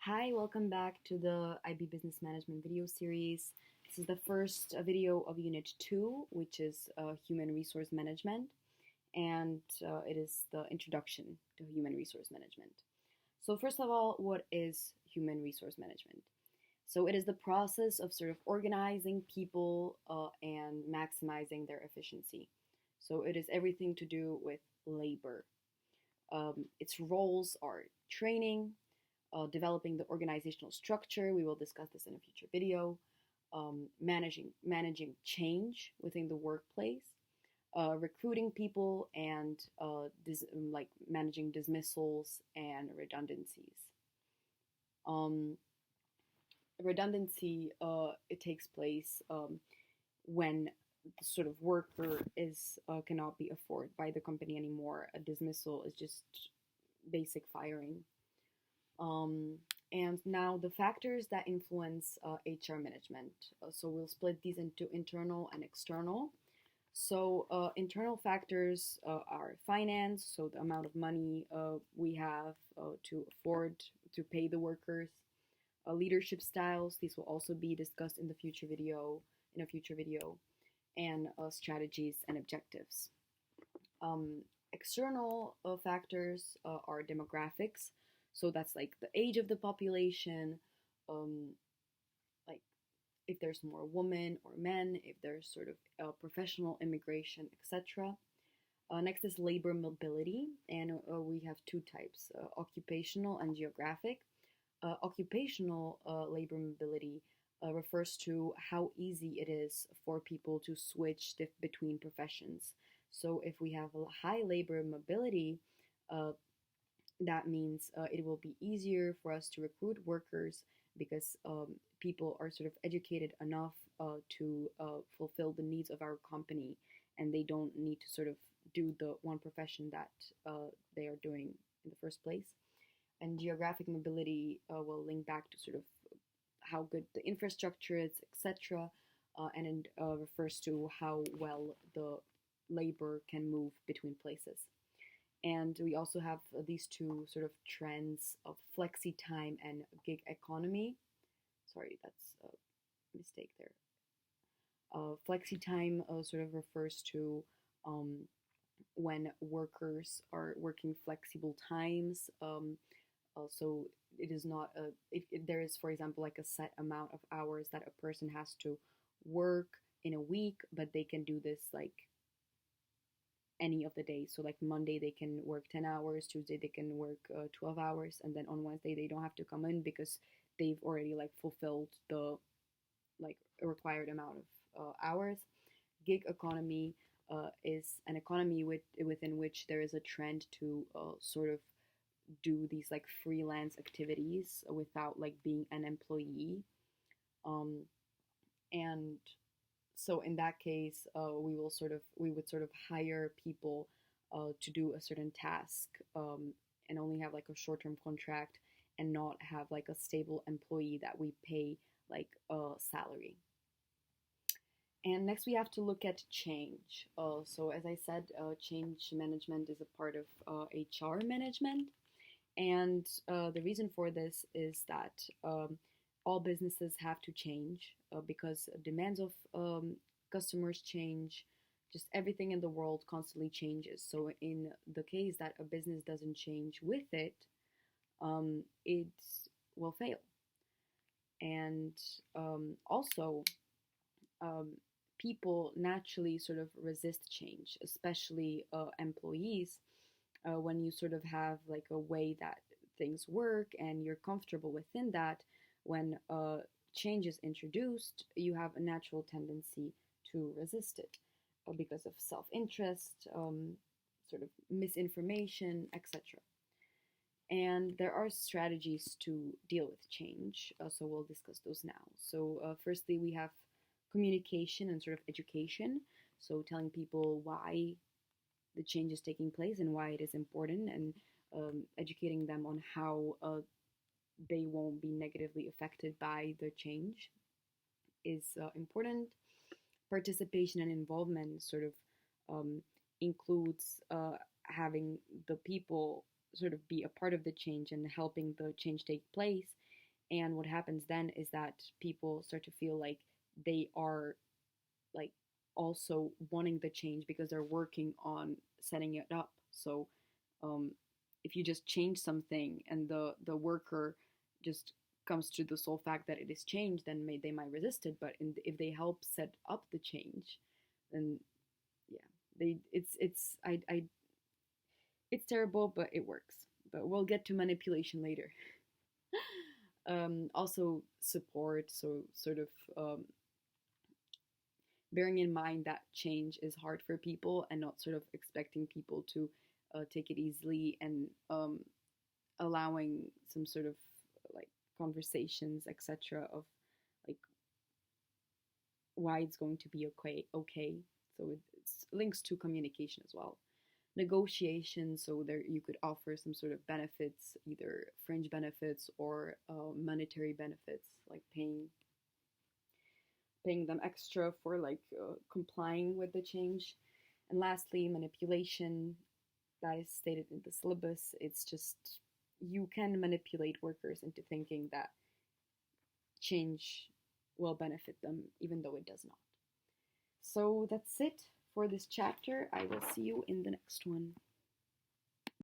Hi, welcome back to the IB Business Management video series. This is the first video of Unit 2, which is Human Resource Management, and it is the introduction to Human Resource Management. So first of all, what is Human Resource Management? So it is the process of sort of organizing people and maximizing their efficiency. So it is everything to do with labor. Its roles are training, developing the organizational structure. We will discuss this in a future video. Managing change within the workplace, recruiting people, and like managing dismissals and redundancies. Um, Redundancy it takes place when the sort of worker is cannot be afforded by the company anymore. A dismissal is just basic firing. Um, and now the factors that influence HR management. So we'll split these into internal and external. So internal factors are finance, so the amount of money we have to afford to pay the workers. Leadership styles, these will also be discussed in a future video, and strategies and objectives. External factors are demographics, so that's like the age of the population, um, like if there's more women or men, if there's sort of professional immigration, etc. Next is labor mobility, and we have two types: occupational and geographic. Occupational labor mobility refers to how easy it is for people to switch between professions. So if we have a high labor mobility, uh, that means it will be easier for us to recruit workers because people are sort of educated enough to fulfill the needs of our company, and they don't need to sort of do the one profession that they are doing in the first place. And geographic mobility will link back to sort of how good the infrastructure is, etc. And it refers to how well the labor can move between places. And we also have these two sort of trends of flexi time and gig economy. Sorry, that's a mistake there. Flexi time sort of refers to when workers are working flexible times. So it is not if there is, for example, like a set amount of hours that a person has to work in a week, but they can do this like any of the days. So like Monday they can work 10 hours, Tuesday they can work 12 hours, and then on Wednesday they don't have to come in because they've already like fulfilled the like required amount of hours. Gig economy is an economy within which there is a trend to sort of do these like freelance activities without like being an employee. Um, and so in that case, we would sort of hire people to do a certain task, and only have like a short-term contract and not have like a stable employee that we pay like a salary. And next we have to look at change. So as I said, change management is a part of HR management. And the reason for this is that all businesses have to change because demands of customers change. Just everything in the world constantly changes. So in the case that a business doesn't change with it, it will fail. And also, um, people naturally sort of resist change, especially employees. When you sort of have like a way that things work and you're comfortable within that, when change is introduced, you have a natural tendency to resist it because of self interest, sort of misinformation, etc. And there are strategies to deal with change, so we'll discuss those now. So, firstly, we have communication and sort of education. So, telling people why the change is taking place and why it is important, and educating them on how they won't be negatively affected by the change is important. Participation and involvement sort of includes having the people sort of be a part of the change and helping the change take place. And what happens then is that people start to feel like they are like also wanting the change because they're working on setting it up. So um, if you just change something and the worker just comes to the sole fact that it is changed, then they might resist it. But if they help set up the change, then yeah, I it's terrible, but it works. But we'll get to manipulation later. Also support, so sort of bearing in mind that change is hard for people and not sort of expecting people to take it easily, and allowing some sort of like conversations, etc., of like why it's going to be okay. So it's links to communication as well. Negotiation, so there you could offer some sort of benefits, either fringe benefits or monetary benefits, like paying them extra for like complying with the change. And lastly, manipulation, that is stated in the syllabus. It's just you can manipulate workers into thinking that change will benefit them, even though it does not. So that's it for this chapter. I will see you in the next one.